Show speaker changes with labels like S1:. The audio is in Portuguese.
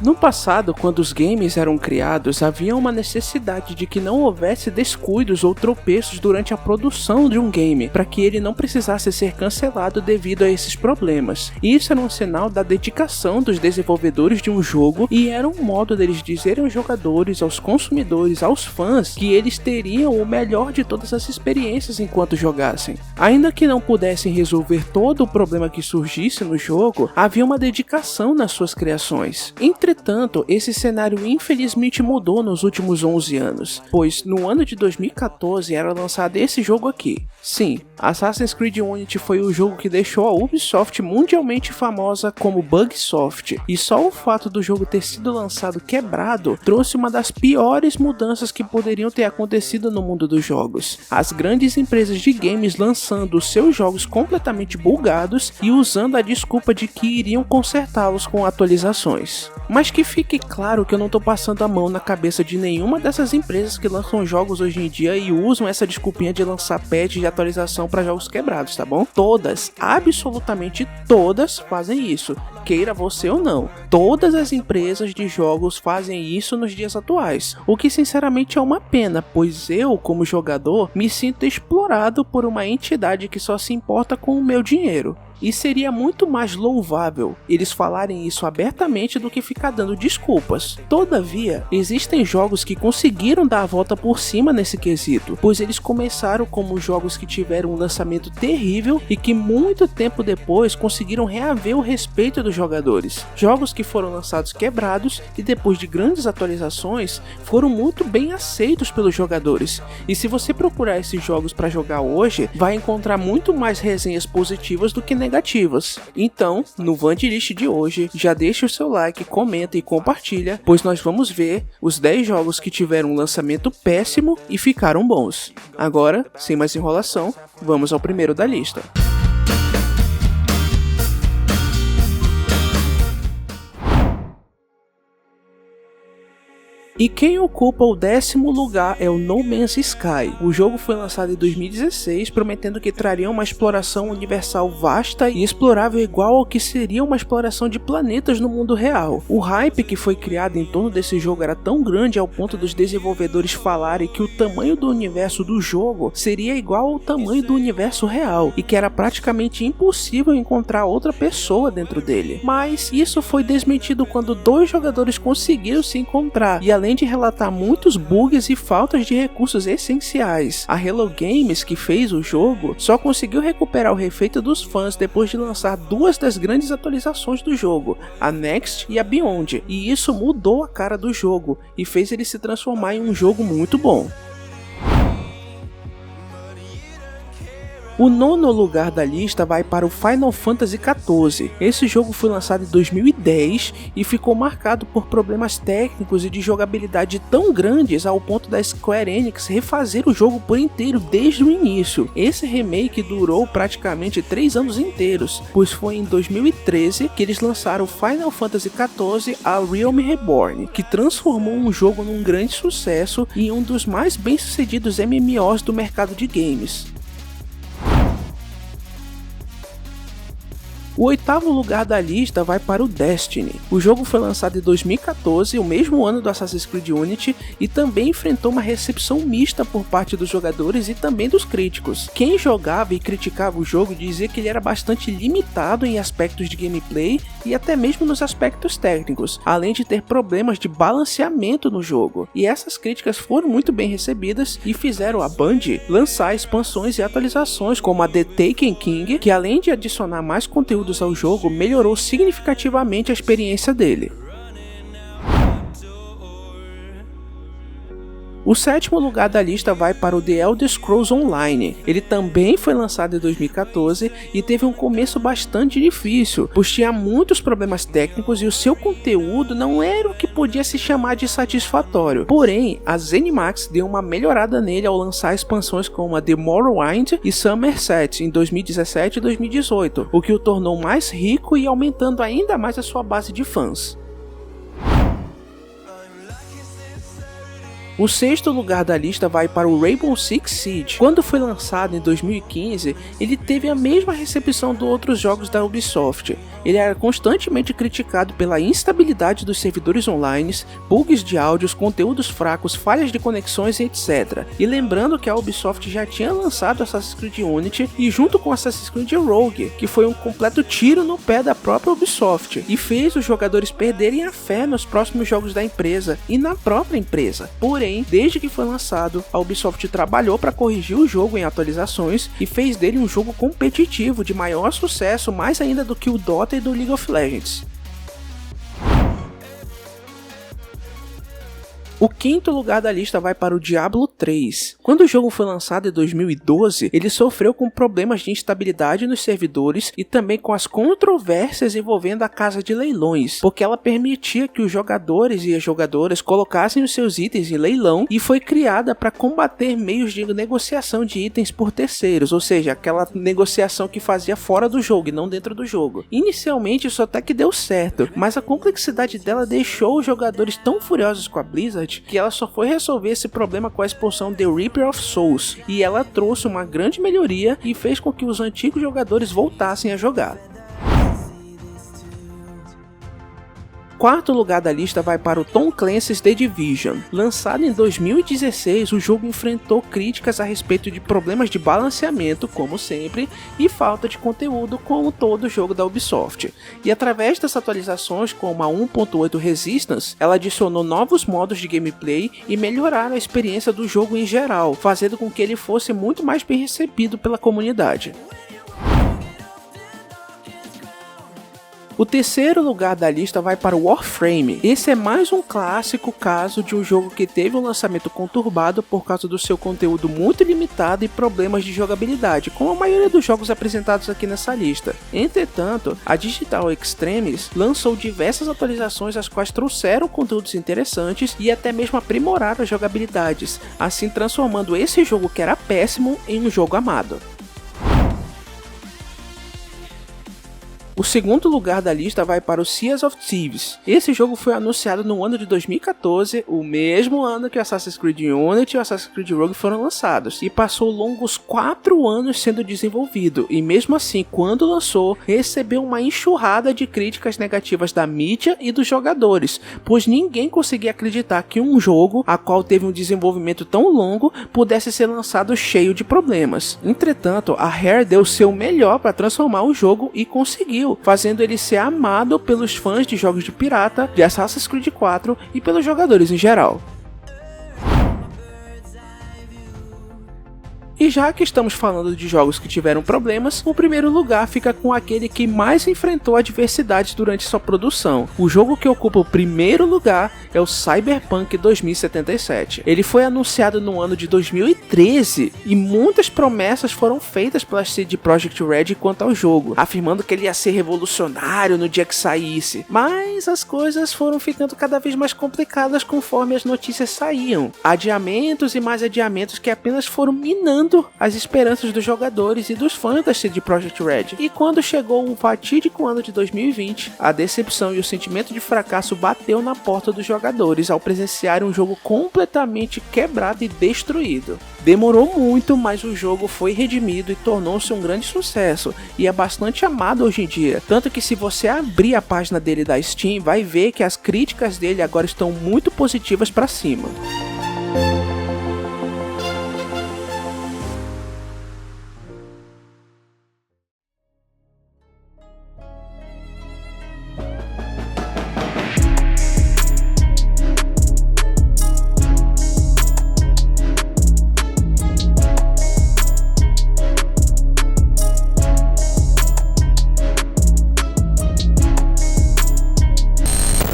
S1: No passado, quando os games eram criados, havia uma necessidade de que não houvesse descuidos ou tropeços durante a produção de um game, para que ele não precisasse ser cancelado devido a esses problemas. Isso era um sinal da dedicação dos desenvolvedores de um jogo e era um modo deles dizerem aos jogadores, aos consumidores, aos fãs, que eles teriam o melhor de todas as experiências enquanto jogassem. Ainda que não pudessem resolver todo o problema que surgisse no jogo, havia uma dedicação nas suas criações. Entretanto, esse cenário infelizmente mudou nos últimos 11 anos, pois no ano de 2014 era lançado esse jogo aqui. Sim, Assassin's Creed Unity foi o jogo que deixou a Ubisoft mundialmente famosa como Bugsoft, e só o fato do jogo ter sido lançado quebrado trouxe uma das piores mudanças que poderiam ter acontecido no mundo dos jogos. As grandes empresas de games lançando seus jogos completamente bugados e usando a desculpa de que iriam consertá-los com atualizações. Mas que fique claro que eu não tô passando a mão na cabeça de nenhuma dessas empresas que lançam jogos hoje em dia e usam essa desculpinha de lançar patch de atualização para jogos quebrados, tá bom? Todas, absolutamente todas fazem isso, queira você ou não. Todas as empresas de jogos fazem isso nos dias atuais, o que sinceramente é uma pena, pois eu, como jogador, me sinto explorado por uma entidade que só se importa com o meu dinheiro. E seria muito mais louvável eles falarem isso abertamente do que ficar dando desculpas. Todavia, existem jogos que conseguiram dar a volta por cima nesse quesito, pois eles começaram como jogos que tiveram um lançamento terrível e que muito tempo depois conseguiram reaver o respeito dos jogadores. Jogos que foram lançados quebrados e depois de grandes atualizações foram muito bem aceitos pelos jogadores. E se você procurar esses jogos para jogar hoje, vai encontrar muito mais resenhas positivas do que negativas. Então, no Vandelist de hoje, já deixa o seu like, comenta e compartilha, pois nós vamos ver os 10 jogos que tiveram um lançamento péssimo e ficaram bons. Agora, sem mais enrolação, vamos ao primeiro da lista. E quem ocupa o 10º lugar é o No Man's Sky. O jogo foi lançado em 2016, prometendo que traria uma exploração universal vasta e explorável igual ao que seria uma exploração de planetas no mundo real. O hype que foi criado em torno desse jogo era tão grande ao ponto dos desenvolvedores falarem que o tamanho do universo do jogo seria igual ao tamanho do universo real e que era praticamente impossível encontrar outra pessoa dentro dele. Mas isso foi desmentido quando 2 jogadores conseguiram se encontrar e além de relatar muitos bugs e faltas de recursos essenciais. A Hello Games, que fez o jogo, só conseguiu recuperar o respeito dos fãs depois de lançar 2 das grandes atualizações do jogo, a Next e a Beyond, e isso mudou a cara do jogo e fez ele se transformar em um jogo muito bom. O 9º lugar da lista vai para o Final Fantasy XIV. Esse jogo foi lançado em 2010 e ficou marcado por problemas técnicos e de jogabilidade tão grandes ao ponto da Square Enix refazer o jogo por inteiro desde o início. Esse remake durou praticamente 3 anos inteiros, pois foi em 2013 que eles lançaram o Final Fantasy XIV A Realm Reborn, que transformou um jogo num grande sucesso e um dos mais bem-sucedidos MMOs do mercado de games. O 8º lugar da lista vai para o Destiny. O jogo foi lançado em 2014, o mesmo ano do Assassin's Creed Unity, e também enfrentou uma recepção mista por parte dos jogadores e também dos críticos. Quem jogava e criticava o jogo dizia que ele era bastante limitado em aspectos de gameplay e até mesmo nos aspectos técnicos, além de ter problemas de balanceamento no jogo. E essas críticas foram muito bem recebidas e fizeram a Band lançar expansões e atualizações como a The Taken King, que além de adicionar mais conteúdo ao jogo, melhorou significativamente a experiência dele. O 7º lugar da lista vai para o The Elder Scrolls Online. Ele também foi lançado em 2014 e teve um começo bastante difícil, pois tinha muitos problemas técnicos e o seu conteúdo não era o que podia se chamar de satisfatório. Porém, a ZeniMax deu uma melhorada nele ao lançar expansões como a The Morrowind e Somerset em 2017 e 2018, o que o tornou mais rico e aumentando ainda mais a sua base de fãs. O O sexto lugar da lista vai para o Rainbow Six Siege. Quando foi lançado em 2015, ele teve a mesma recepção dos outros jogos da Ubisoft. Ele era constantemente criticado pela instabilidade dos servidores online, bugs de áudios, conteúdos fracos, falhas de conexões e etc. E lembrando que a Ubisoft já tinha lançado Assassin's Creed Unity e junto com Assassin's Creed Rogue, que foi um completo tiro no pé da própria Ubisoft e fez os jogadores perderem a fé nos próximos jogos da empresa e na própria empresa. Porém, desde que foi lançado, a Ubisoft trabalhou para corrigir o jogo em atualizações e fez dele um jogo competitivo de maior sucesso, mais ainda do que o Dota e do League of Legends. O quinto lugar da lista vai para o Diablo 3. Quando o jogo foi lançado em 2012, ele sofreu com problemas de instabilidade nos servidores e também com as controvérsias envolvendo a casa de leilões, porque ela permitia que os jogadores e as jogadoras colocassem os seus itens em leilão e foi criada para combater meios de negociação de itens por terceiros, ou seja, aquela negociação que fazia fora do jogo e não dentro do jogo. Inicialmente isso até que deu certo, mas a complexidade dela deixou os jogadores tão furiosos com a Blizzard que ela só foi resolver esse problema com a expulsão de Reaper of Souls, e ela trouxe uma grande melhoria e fez com que os antigos jogadores voltassem a jogar. Quarto lugar da lista vai para o Tom Clancy's The Division. Lançado em 2016, o jogo enfrentou críticas a respeito de problemas de balanceamento, como sempre, e falta de conteúdo, como todo jogo da Ubisoft. E através das atualizações, como a 1.8 Resistance, ela adicionou novos modos de gameplay e melhoraram a experiência do jogo em geral, fazendo com que ele fosse muito mais bem recebido pela comunidade. O terceiro lugar da lista vai para o Warframe. Esse é mais um clássico caso de um jogo que teve um lançamento conturbado por causa do seu conteúdo muito limitado e problemas de jogabilidade, como a maioria dos jogos apresentados aqui nessa lista. Entretanto, a Digital Extremes lançou diversas atualizações as quais trouxeram conteúdos interessantes e até mesmo aprimoraram as jogabilidades, assim transformando esse jogo que era péssimo em um jogo amado. O segundo lugar da lista vai para o Seas of Thieves. Esse jogo foi anunciado no ano de 2014, o mesmo ano que Assassin's Creed Unity e Assassin's Creed Rogue foram lançados, e passou longos 4 anos sendo desenvolvido, e mesmo assim, quando lançou, recebeu uma enxurrada de críticas negativas da mídia e dos jogadores, pois ninguém conseguia acreditar que um jogo, a qual teve um desenvolvimento tão longo, pudesse ser lançado cheio de problemas. Entretanto, a Rare deu seu melhor para transformar o jogo e conseguiu, fazendo ele ser amado pelos fãs de jogos de pirata, de Assassin's Creed 4 e pelos jogadores em geral. E já que estamos falando de jogos que tiveram problemas, o primeiro lugar fica com aquele que mais enfrentou adversidades durante sua produção. O jogo que ocupa o primeiro lugar é o Cyberpunk 2077. Ele foi anunciado no ano de 2013 e muitas promessas foram feitas pela CD Projekt Red quanto ao jogo, afirmando que ele ia ser revolucionário no dia que saísse. Mas as coisas foram ficando cada vez mais complicadas conforme as notícias saíam. Adiamentos e mais adiamentos que apenas foram minando as esperanças dos jogadores e dos fãs da CD Projekt Red. E quando chegou o fatídico ano de 2020, a decepção e o sentimento de fracasso bateu na porta dos jogadores ao presenciar um jogo completamente quebrado e destruído. Demorou muito, mas o jogo foi redimido e tornou-se um grande sucesso, e é bastante amado hoje em dia, tanto que se você abrir a página dele da Steam, vai ver que as críticas dele agora estão muito positivas para cima.